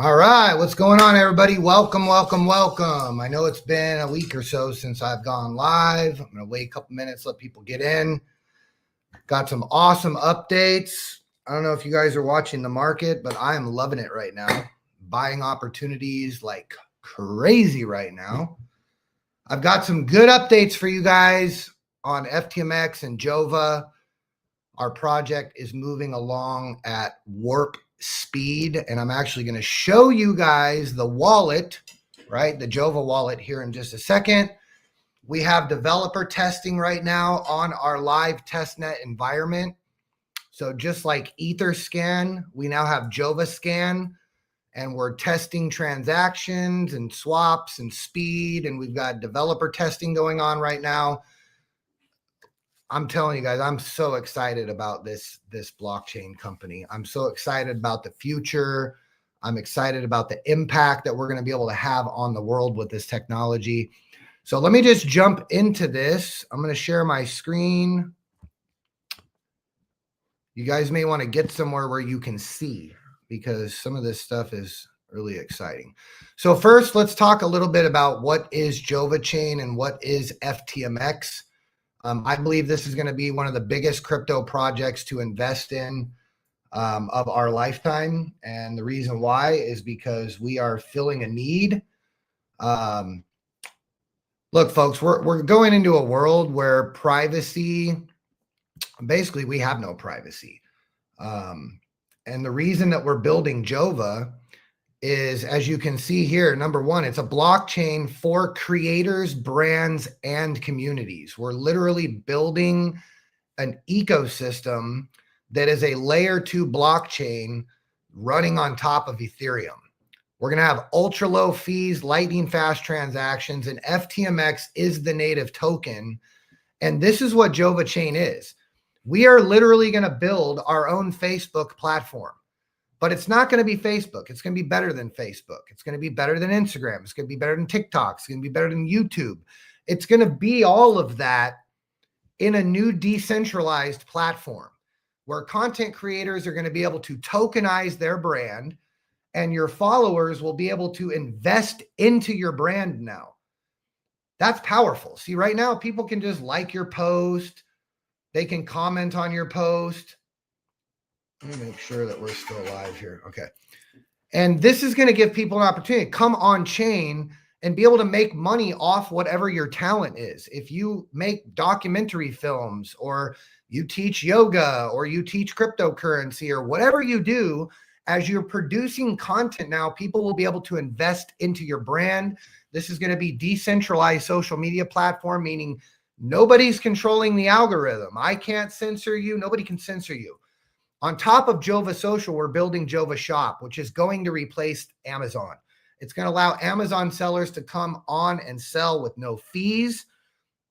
All right, what's going on, everybody? Welcome. I know it's been a week or so since I've gone live. I'm going to wait a couple minutes, let people get in. Got some awesome updates. I don't know if you guys are watching the market, but I am loving it right now. Buying opportunities like crazy right now. I've got some good updates for you guys on FTMX and Jova. Our project is moving along at warp speed, and I'm actually going to show you guys the wallet, right? The Jova wallet here in just a second. We have developer testing right now on our live testnet environment. So just like Etherscan, we now have Jova Scan, and we're testing transactions and swaps and speed, and we've got developer testing going on right now. I'm telling you guys, I'm so excited about this blockchain company. I'm so excited about the future. I'm excited about the impact that we're going to be able to have on the world with this technology. So let me just jump into this. I'm going to share my screen. You guys may want to get somewhere where you can see, because some of this stuff is really exciting. So first, let's talk a little bit about what is Jova Chain and what is FTMX. I believe this is going to be one of the biggest crypto projects to invest in of our lifetime. And the reason why is because we are filling a need. Look, folks, we're going into a world where privacy, basically we have no privacy. And the reason that we're building Jova is, as you can see here, number one, it's a blockchain for creators, brands, and communities. We're literally building an ecosystem that is a layer 2 blockchain running on top of Ethereum. We're going to have ultra low fees, lightning fast transactions, and FTMX is the native token. And this is what Jova Chain is. We are literally going to build our own Facebook platform. But it's not going to be Facebook. It's going to be better than Facebook. It's going to be better than Instagram. It's going to be better than TikTok. It's going to be better than YouTube. It's going to be all of that in a new decentralized platform where content creators are going to be able to tokenize their brand, and your followers will be able to invest into your brand now. That's powerful. See, right now, people can just like your post. They can comment on your post. Let me make sure that we're still live here. Okay. And this is going to give people an opportunity to come on chain and be able to make money off whatever your talent is. If you make documentary films, or you teach yoga, or you teach cryptocurrency, or whatever you do, as you're producing content now, people will be able to invest into your brand. This is going to be decentralized social media platform, meaning nobody's controlling the algorithm. I can't censor you. Nobody can censor you. On top of Jova Social, we're building Jova Shop, which is going to replace Amazon. It's going to allow Amazon sellers to come on and sell with no fees.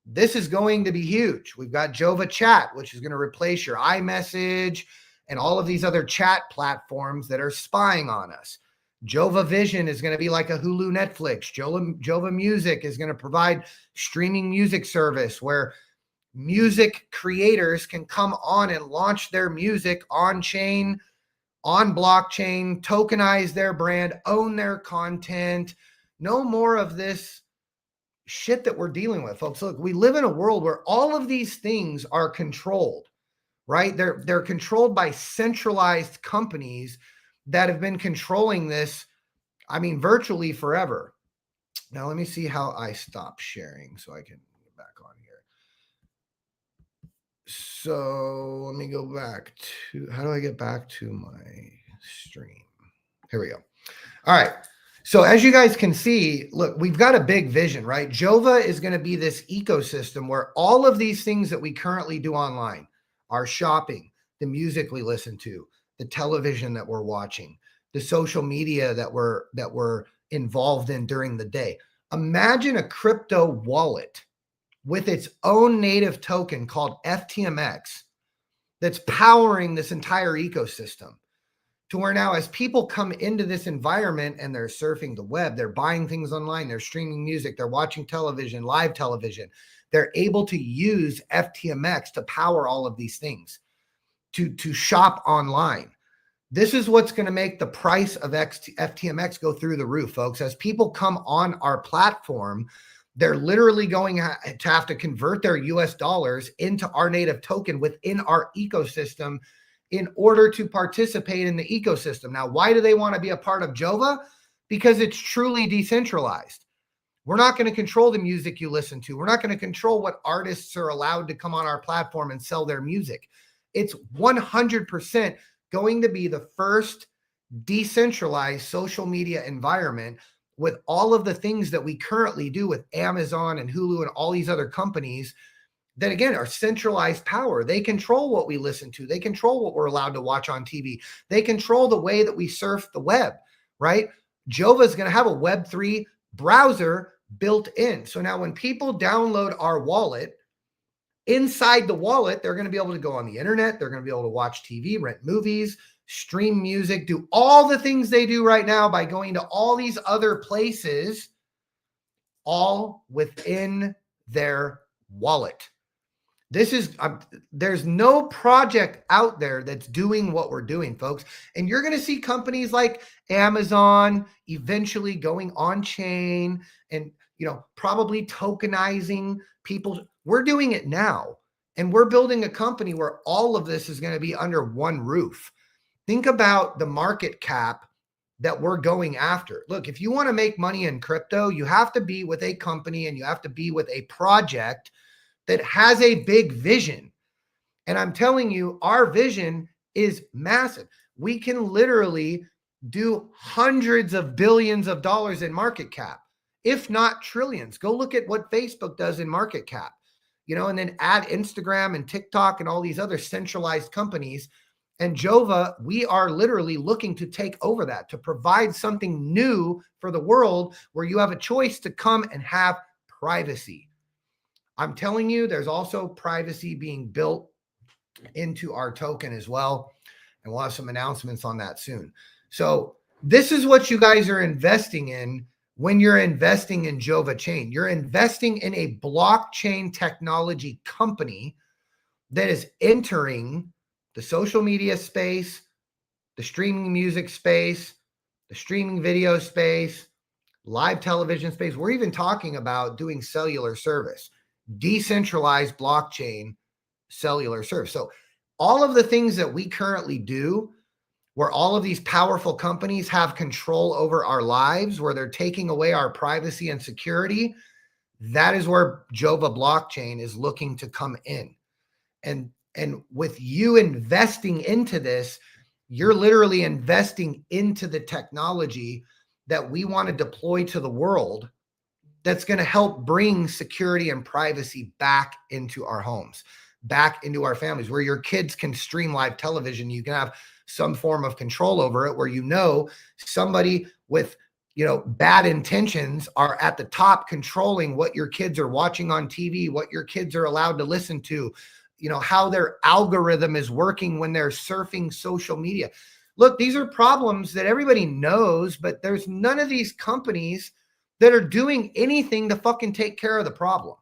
This is going to be huge. We've got Jova Chat, which is going to replace your iMessage and all of these other chat platforms that are spying on us. Jova Vision is going to be like a Hulu Netflix. Jova Music is going to provide streaming music service where music creators can come on and launch their music on chain, on blockchain, tokenize their brand, own their content. No more of this shit that we're dealing with, folks. Look, we live in a world where all of these things are controlled, right? They're controlled by centralized companies that have been controlling this, I mean, virtually forever. Now, let me see how I stop sharing so I can get back on here. So let me go back to, how do I get back to my stream? Here we go. All right. So as you guys can see, look, we've got a big vision, right? Jova is going to be this ecosystem where all of these things that we currently do online, our shopping, the music we listen to, the television that we're watching, the social media that we're involved in during the day. Imagine a crypto wallet with its own native token called FTMX that's powering this entire ecosystem, to where now as people come into this environment and they're surfing the web, they're buying things online, they're streaming music, they're watching television, live television, they're able to use FTMX to power all of these things, to shop online. This is what's going to make the price of FTMX go through the roof, folks. As people come on our platform, they're literally going to have to convert their US dollars into our native token within our ecosystem in order to participate in the ecosystem. Now, why do they want to be a part of Jova? Because it's truly decentralized. We're not going to control the music you listen to. We're not going to control what artists are allowed to come on our platform and sell their music. It's 100% going to be the first decentralized social media environment with all of the things that we currently do with Amazon and Hulu and all these other companies that, again, are centralized power. They control what we listen to. They control what we're allowed to watch on TV. They control the way that we surf the web, right? Jova is going to have a Web3 browser built in. So now when people download our wallet, inside the wallet, they're going to be able to go on the internet. They're going to be able to watch TV, rent movies, stream music, do all the things they do right now by going to all these other places, all within their wallet. This is, there's no project out there that's doing what we're doing, folks. And you're going to see companies like Amazon eventually going on chain and, probably tokenizing people. We're doing it now. And we're building a company where all of this is going to be under one roof. Think about the market cap that we're going after. Look, if you want to make money in crypto, you have to be with a company and you have to be with a project that has a big vision. And I'm telling you, our vision is massive. We can literally do hundreds of billions of dollars in market cap, if not trillions. Go look at what Facebook does in market cap, and then add Instagram and TikTok and all these other centralized companies. And Jova, we are literally looking to take over that, to provide something new for the world where you have a choice to come and have privacy. I'm telling you, there's also privacy being built into our token as well. And we'll have some announcements on that soon. So this is what you guys are investing in when you're investing in Jova Chain. You're investing in a blockchain technology company that is entering the social media space, the streaming music space, the streaming video space, live television space. We're even talking about doing cellular service, decentralized blockchain cellular service. So all of the things that we currently do, where all of these powerful companies have control over our lives, where they're taking away our privacy and security, that is where Jova blockchain is looking to come in. And with you investing into this, you're literally investing into the technology that we want to deploy to the world that's going to help bring security and privacy back into our homes, back into our families, where your kids can stream live television. You can have some form of control over it, where somebody with bad intentions are at the top controlling what your kids are watching on TV, what your kids are allowed to listen to, how their algorithm is working when they're surfing social media. Look, these are problems that everybody knows, but there's none of these companies that are doing anything to fucking take care of the problem.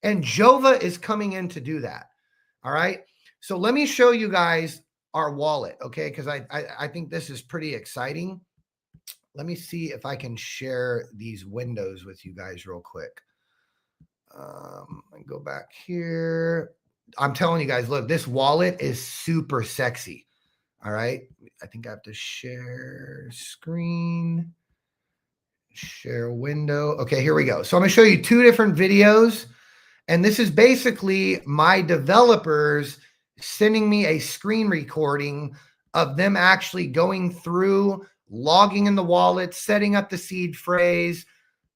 And Jova is coming in to do that. All right. So let me show you guys our wallet. Okay. Because I think this is pretty exciting. Let me see if I can share these windows with you guys real quick. And go back here. I'm telling you guys, look, this wallet is super sexy. All right. I think I have to share screen, share window. Okay, here we go. So I'm going to show you two different videos. And this is basically my developers sending me a screen recording of them actually going through, logging in the wallet, setting up the seed phrase.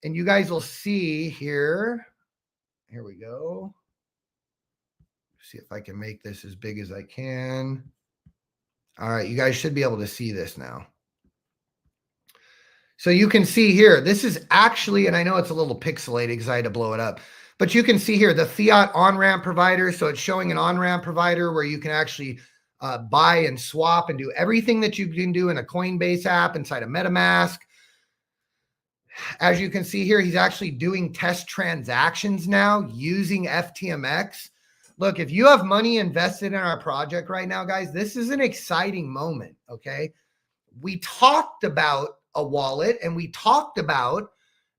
And you guys will see here. Here we go. See if I can make this as big as I can. All right, you guys should be able to see this now. So you can see here, this is actually, and I know it's a little pixelated because I had to blow it up, but you can see here the fiat on-ramp provider. So it's showing an on-ramp provider where you can actually buy and swap and do everything that you can do in a Coinbase app inside a MetaMask. As you can see here, he's actually doing test transactions now using FTMX. Look, if you have money invested in our project right now, guys, this is an exciting moment. Okay. We talked about a wallet and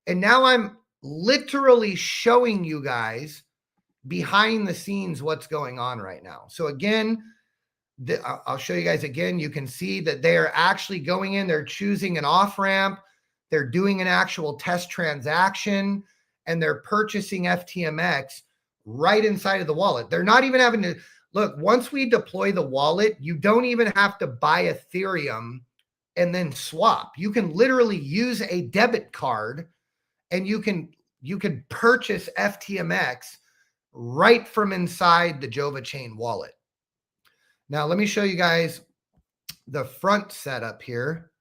and now I'm literally showing you guys behind the scenes what's going on right now. So again, I'll show you guys again. You can see that they are actually going in, they're choosing an off ramp, they're doing an actual test transaction, and they're purchasing FTMX right inside of the wallet. They're not even having to look. Once we deploy the wallet, you don't even have to buy Ethereum and then swap. You can literally use a debit card and you can purchase FTMX right from inside the Jova chain wallet. Now, let me show you guys the front setup here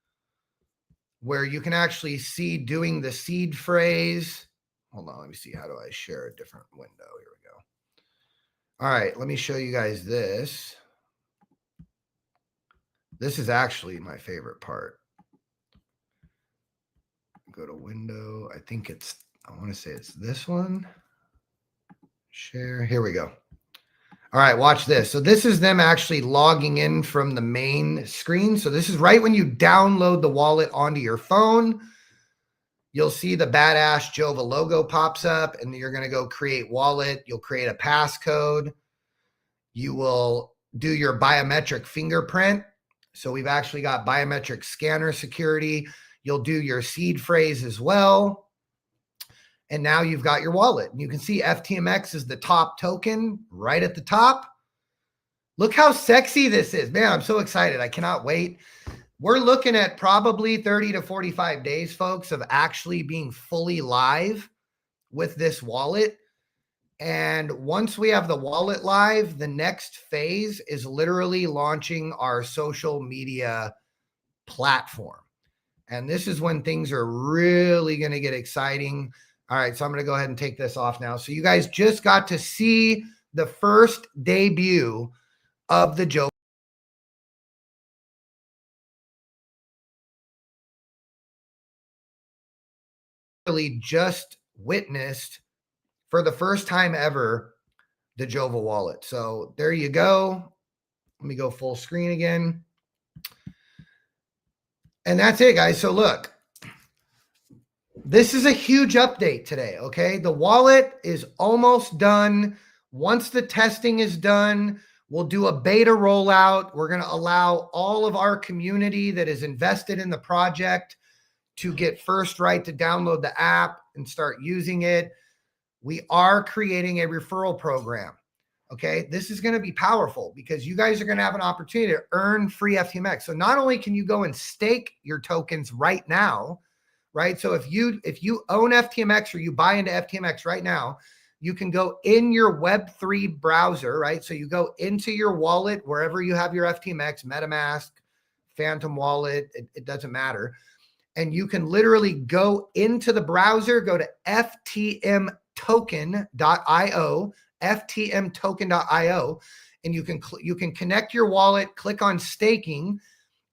where you can actually see doing the seed phrase. Hold on, let me see. How do I share a different window? Here we go. All right, let me show you guys this. This is actually my favorite part. Go to window. I think I want to say it's this one. Share. Here we go. All right, watch this. So this is them actually logging in from the main screen. So this is right when you download the wallet onto your phone. You'll see the badass Jova logo pops up and you're going to go create wallet. You'll create a passcode. You will do your biometric fingerprint. So we've actually got biometric scanner security. You'll do your seed phrase as well. And now you've got your wallet. And you can see FTMX is the top token right at the top. Look how sexy this is. Man, I'm so excited. I cannot wait. We're looking at probably 30 to 45 days, folks, of actually being fully live with this wallet. And once we have the wallet live, the next phase is literally launching our social media platform. And this is when things are really going to get exciting. All right, so I'm going to go ahead and take this off now. So you guys just got to see the first debut of the Jova. Really just witnessed for the first time ever the Jova wallet. So there you go. Let me go full screen again. And that's it, guys. So look, this is a huge update today, okay? The wallet is almost done. Once the testing is done, we'll do a beta rollout. We're going to allow all of our community that is invested in the project to get first right to download the app and start using it. We are creating a referral program, okay? This is going to be powerful because you guys are going to have an opportunity to earn free FTMX. So not only can you go and stake your tokens right now, right? So if you own FTMX or you buy into FTMX right now, you can go in your Web3 browser, right? So you go into your wallet, wherever you have your FTMX, MetaMask, Phantom Wallet, it doesn't matter. And you can literally go into the browser, go to ftmtoken.io, ftmtoken.io, and you can connect your wallet, click on staking,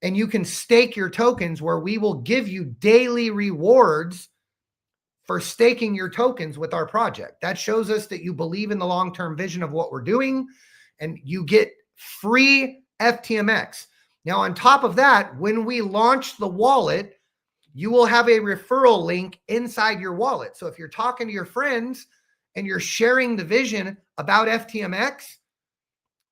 and you can stake your tokens where we will give you daily rewards for staking your tokens with our project. That shows us that you believe in the long-term vision of what we're doing, and you get free FTMX. Now, on top of that, when we launch the wallet, you will have a referral link inside your wallet. So if you're talking to your friends and you're sharing the vision about FTMX,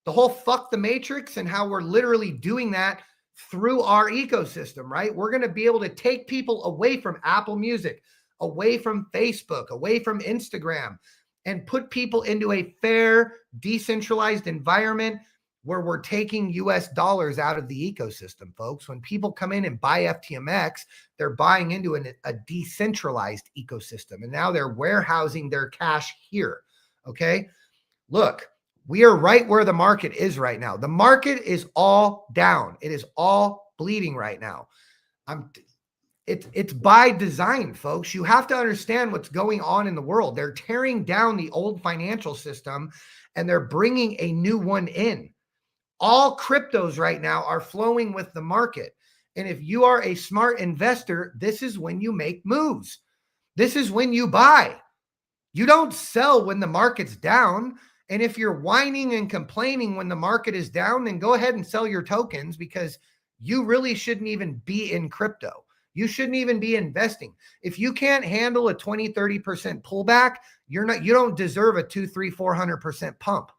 the whole fuck the matrix and how we're literally doing that through our ecosystem, right? We're going to be able to take people away from Apple Music, away from Facebook, away from Instagram, and put people into a fair, decentralized environment where we're taking US dollars out of the ecosystem, folks. When people come in and buy FTMX, they're buying into a decentralized ecosystem. And now they're warehousing their cash here, okay? Look, we are right where the market is right now. The market is all down. It is all bleeding right now. It's by design, folks. You have to understand what's going on in the world. They're tearing down the old financial system and they're bringing a new one in. All cryptos right now are flowing with the market. And if you are a smart investor, this is when you make moves. This is when you buy. You don't sell when the market's down. And if you're whining and complaining when the market is down, then go ahead and sell your tokens, because you really shouldn't even be in crypto. You shouldn't even be investing. If you can't handle a 20, 30% pullback, you don't deserve a 2, 3, 400% pump.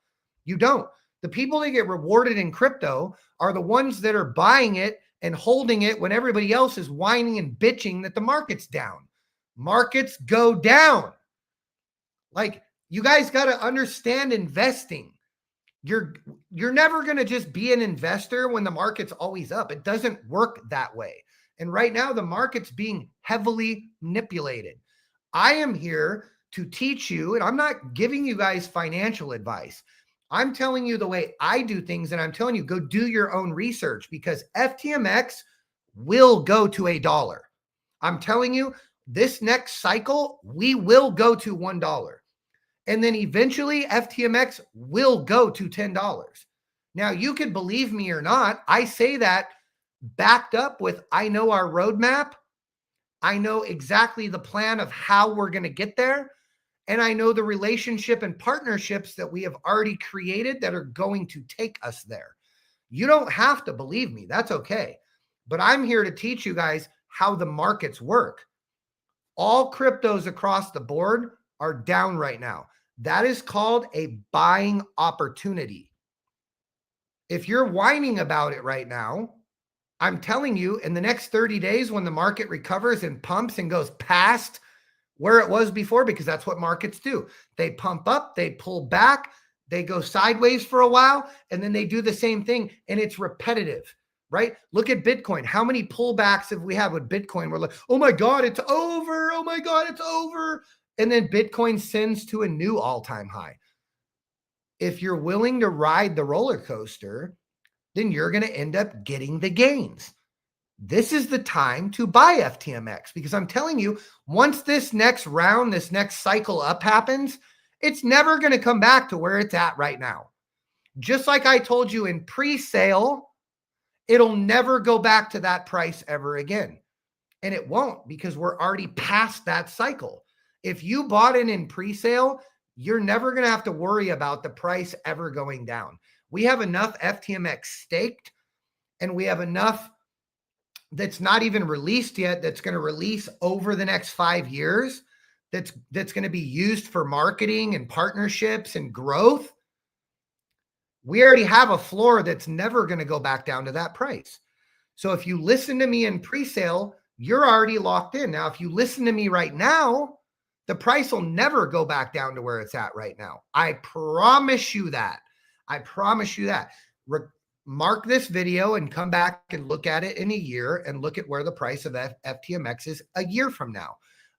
You don't. The people that get rewarded in crypto are the ones that are buying it and holding it when everybody else is whining and bitching that the market's down. Markets go down. Like, you guys got to understand investing. You're never going to just be an investor when the market's always up. It doesn't work that way. And right now the market's being heavily manipulated. I am here to teach you, and I'm not giving you guys financial advice. I'm telling you the way I do things, and I'm telling you, go do your own research, because FTMX will go to $1. I'm telling you, this next cycle, we will go to $1. And then eventually FTMX will go to $10. Now, you could believe me or not. I say that backed up with, I know our roadmap. I know exactly the plan of how we're going to get there. And I know the relationship and partnerships that we have already created that are going to take us there. You don't have to believe me. That's okay. But I'm here to teach you guys how the markets work. All cryptos across the board are down right now. That is called a buying opportunity. If you're whining about it right now, I'm telling you, in the next 30 days, when the market recovers and pumps and goes past where it was before, because that's what markets do. They pump up, they pull back, they go sideways for a while, and then they do the same thing, and it's repetitive, right? Look at Bitcoin. How many pullbacks have we had with Bitcoin? We're like, oh my God, it's over. Oh my God, it's over. And then Bitcoin sends to a new all-time high. If you're willing to ride the roller coaster, then you're going to end up getting the gains. This is the time to buy FTMX, because I'm telling you, once this next round, this next cycle up happens, it's never going to come back to where it's at right now. Just like I told you in pre-sale, it'll never go back to that price ever again. And it won't, because we're already past that cycle. If you bought in pre-sale, you're never going to have to worry about the price ever going down. We have enough FTMX staked, and we have enough that's not even released yet, that's going to release over the next 5 years, that's going to be used for marketing and partnerships and growth. We already have a floor that's never going to go back down to that price. So if you listen to me in pre-sale, you're already locked in. Now, if you listen to me right now, the price will never go back down to where it's at right now. I promise you that. I promise you that. Mark this video and come back and look at it in a year and look at where the price of FTMX is a year from now.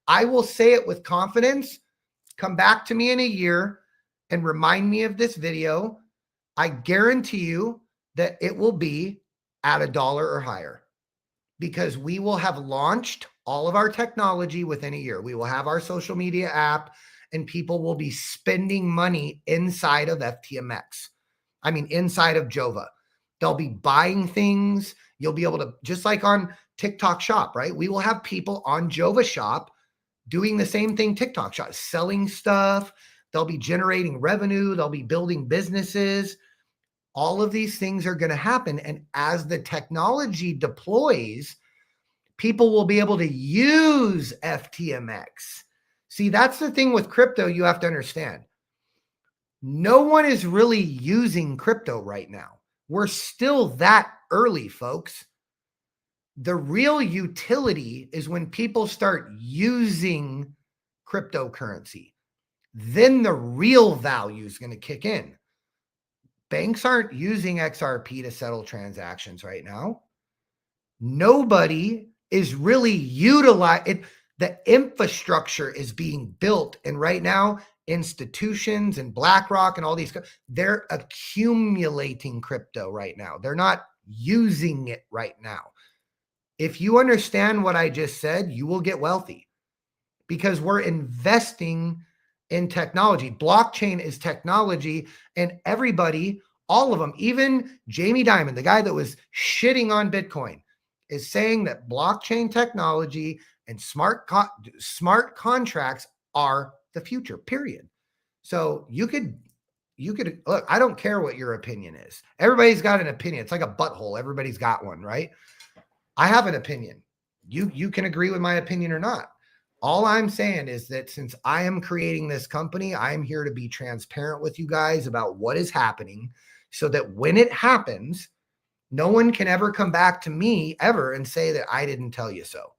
I will say it with confidence. Come back to me in a year and remind me of this video. I guarantee you that it will be at $1 or higher, because we will have launched all of our technology within a year. We will have our social media app, and people will be spending money inside of FTMX. I mean, inside of Jova. They'll be buying things. You'll be able to, just like on TikTok Shop, right? We will have people on Jova Shop doing the same thing TikTok Shop, selling stuff. They'll be generating revenue. They'll be building businesses. All of these things are going to happen. And as the technology deploys, people will be able to use FTMX. See, that's the thing with crypto you have to understand. No one is really using crypto right now. We're still that early, folks. The real utility is when people start using cryptocurrency. Then the real value is going to kick in. Banks aren't using XRP to settle transactions right now. Nobody is really utilizing. The infrastructure is being built. And right now, institutions and BlackRock and all these, they're accumulating crypto right now. They're not using it right now. If you understand what I just said, you will get wealthy, because we're investing in technology. Blockchain is technology, and everybody, all of them, even Jamie Dimon, the guy that was shitting on Bitcoin, is saying that blockchain technology and smart contracts are the future, period. So you could you could look, I don't care what your opinion is. Everybody's got an opinion. It's like a butthole. Everybody's got one, right? I have an opinion. You can agree with my opinion or not. All I'm saying is that since I am creating this company, I'm here to be transparent with you guys about what is happening so that when it happens, no one can ever come back to me ever and say that I didn't tell you so.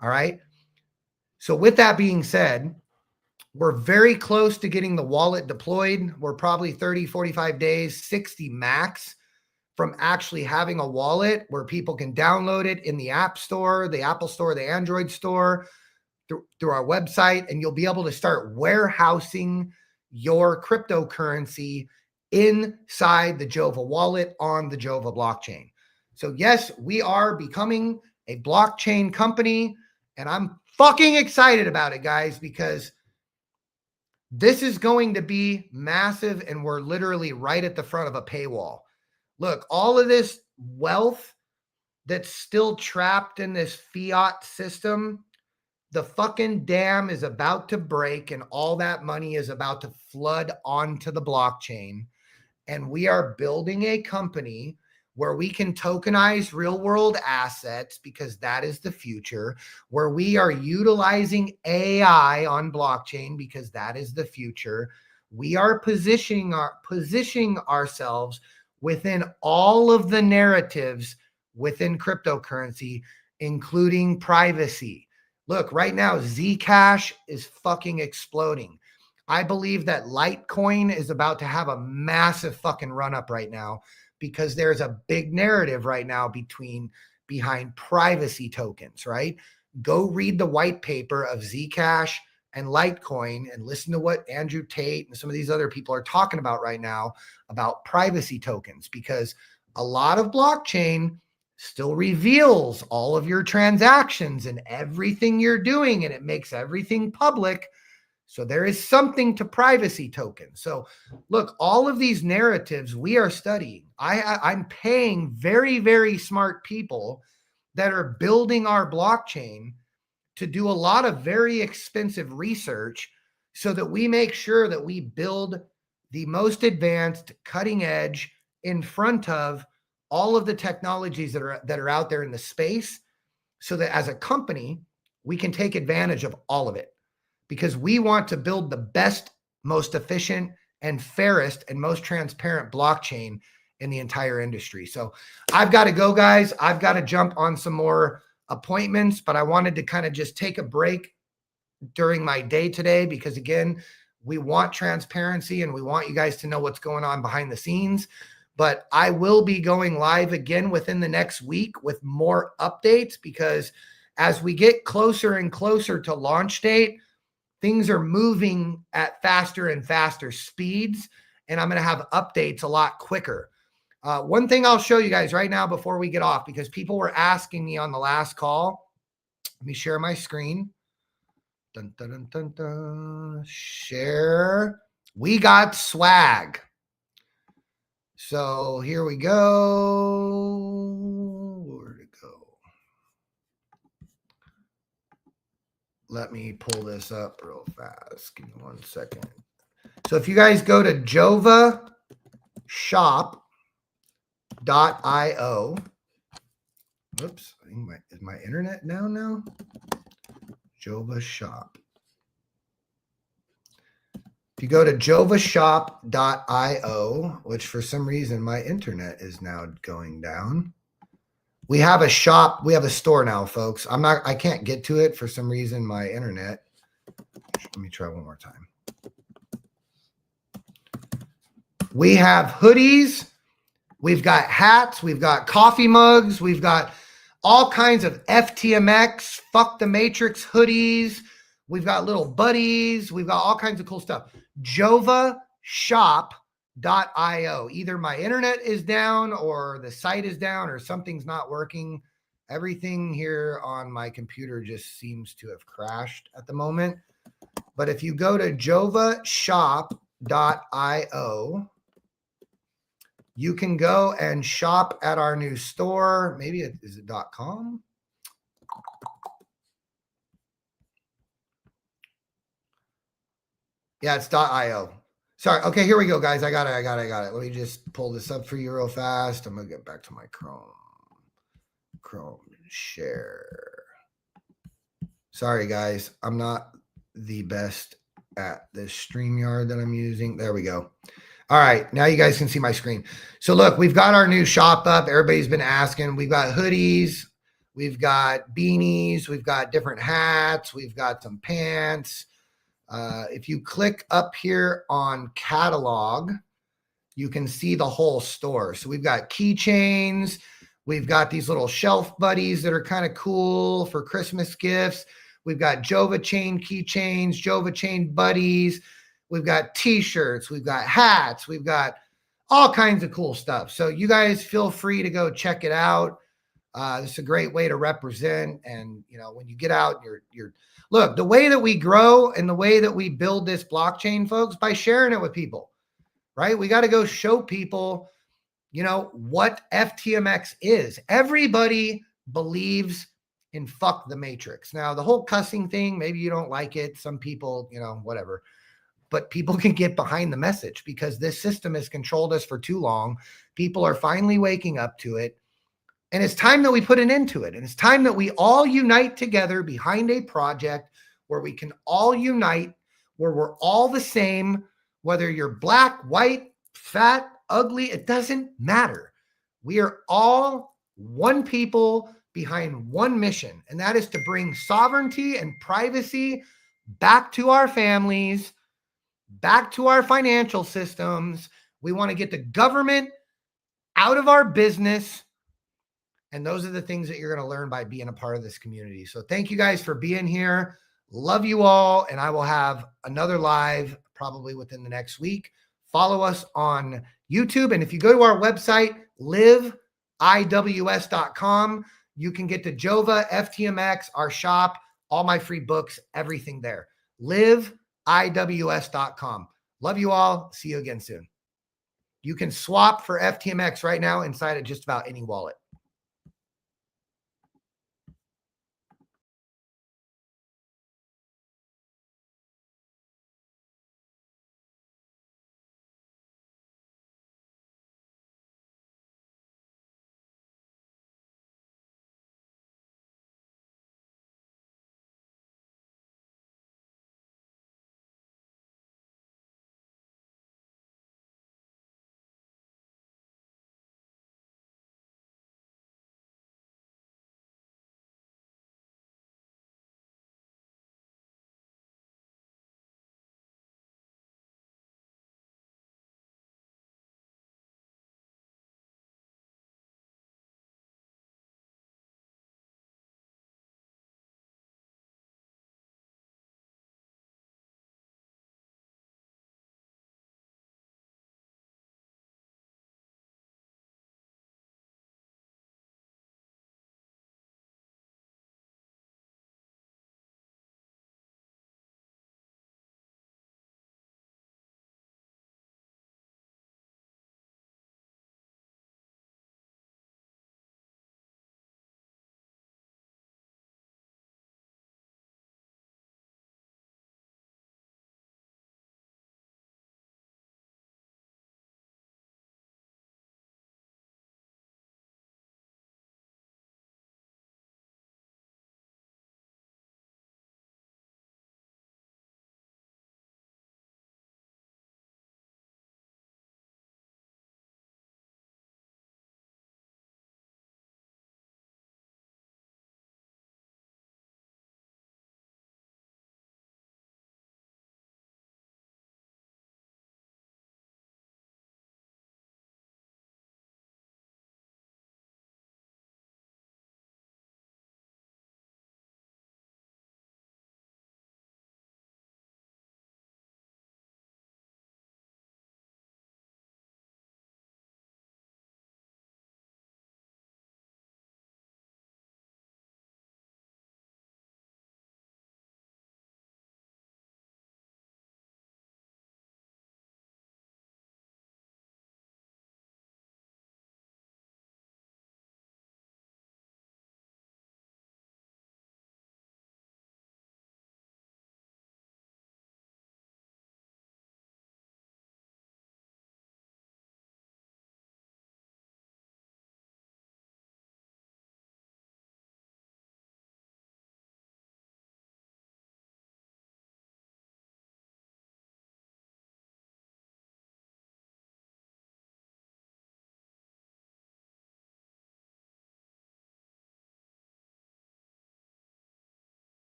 All right. So with that being said, we're very close to getting the wallet deployed. We're probably 30, 45 days, 60 max from actually having a wallet where people can download it in the App Store, the Apple Store, the Android Store, through our website, and you'll be able to start warehousing your cryptocurrency inside the Jova wallet on the Jova blockchain. So yes, we are becoming a blockchain company, and I'm fucking excited about it, guys, because this is going to be massive, and we're literally right at the front of a paywall. Look, all of this wealth that's still trapped in this fiat system, the fucking dam is about to break, and all that money is about to flood onto the blockchain. And we are building a company where we can tokenize real world assets, because that is the future, where we are utilizing AI on blockchain, because that is the future. We are positioning ourselves within all of the narratives within cryptocurrency, including privacy. Look, right now, Zcash is fucking exploding. I believe that Litecoin is about to have a massive fucking run up right now, because there's a big narrative right now behind privacy tokens, right? Go read the white paper of Zcash and Litecoin and listen to what Andrew Tate and some of these other people are talking about right now about privacy tokens, because a lot of blockchain still reveals all of your transactions and everything you're doing, and it makes everything public. So there is something to privacy tokens. So look, all of these narratives we are studying. I'm paying very, very smart people that are building our blockchain to do a lot of very expensive research so that we make sure that we build the most advanced, cutting edge in front of all of the technologies that are out there in the space, so that as a company, we can take advantage of all of it, because we want to build the best, most efficient, and fairest and most transparent blockchain in the entire industry. So I've got to go, guys. I've got to jump on some more appointments, but I wanted to kind of just take a break during my day today, because again, we want transparency and we want you guys to know what's going on behind the scenes. But I will be going live again within the next week with more updates, because as we get closer and closer to launch date, things are moving at faster and faster speeds, and I'm going to have updates a lot quicker. One thing I'll show you guys right now before we get off, because people were asking me on the last call. Let me share my screen. Dun, dun, dun, dun, dun. Share. We got swag. So here we go. Where'd it go? Let me pull this up real fast. Give me 1 second. So if you guys go to jovashop.io. Oops, I think is my internet down now? Jova Shop. If you go to jovashop.io, which for some reason my internet is now going down. We have a shop. We have a store now, folks. I can't get to it for some reason. My internet. Let me try one more time. We have hoodies. We've got hats. We've got coffee mugs. We've got all kinds of FTMX, Fuck the Matrix hoodies. We've got little buddies. We've got all kinds of cool stuff. jovashop.io. Either my internet is down or the site is down or something's not working. Everything here on my computer just seems to have crashed at the moment. But if you go to jovashop.io, you can go and shop at our new store. Maybe is it .com? Yeah, it's .io. Sorry. Okay, here we go, guys. I got it. Let me just pull this up for you real fast. I'm gonna get back to my Chrome share. Sorry, guys. I'm not the best at this StreamYard that I'm using. There we go. All right, now you guys can see my screen. So look, we've got our new shop up. Everybody's been asking. We've got hoodies, we've got beanies, we've got different hats, we've got some pants. If you click up here on catalog, you can see the whole store. So we've got keychains, we've got these little shelf buddies that are kind of cool for Christmas gifts. We've got Jova chain keychains, Jova chain buddies. We've got t-shirts, we've got hats, we've got all kinds of cool stuff. So you guys feel free to go check it out. This is a great way to represent. And, you know, when you get out, you're look, the way that we grow and the way that we build this blockchain, folks, by sharing it with people, right? We got to go show people, you know, what FTMX is. Everybody believes in fuck the matrix. Now, the whole cussing thing, maybe you don't like it. Some people, you know, whatever. But people can get behind the message because this system has controlled us for too long. People are finally waking up to it. And it's time that we put an end to it. And it's time that we all unite together behind a project where we can all unite, where we're all the same, whether you're black, white, fat, ugly, it doesn't matter. We are all one people behind one mission, and that is to bring sovereignty and privacy back to our families, back to our financial systems. We want to get the government out of our business. And those are the things that you're going to learn by being a part of this community. So thank you guys for being here. Love you all. And I will have another live probably within the next week. Follow us on YouTube. And if you go to our website, liveiws.com, you can get to Jova, FTMX, our shop, all my free books, everything there. liveiws.com. Love you all. See you again soon. You can swap for FTMX right now inside of just about any wallet.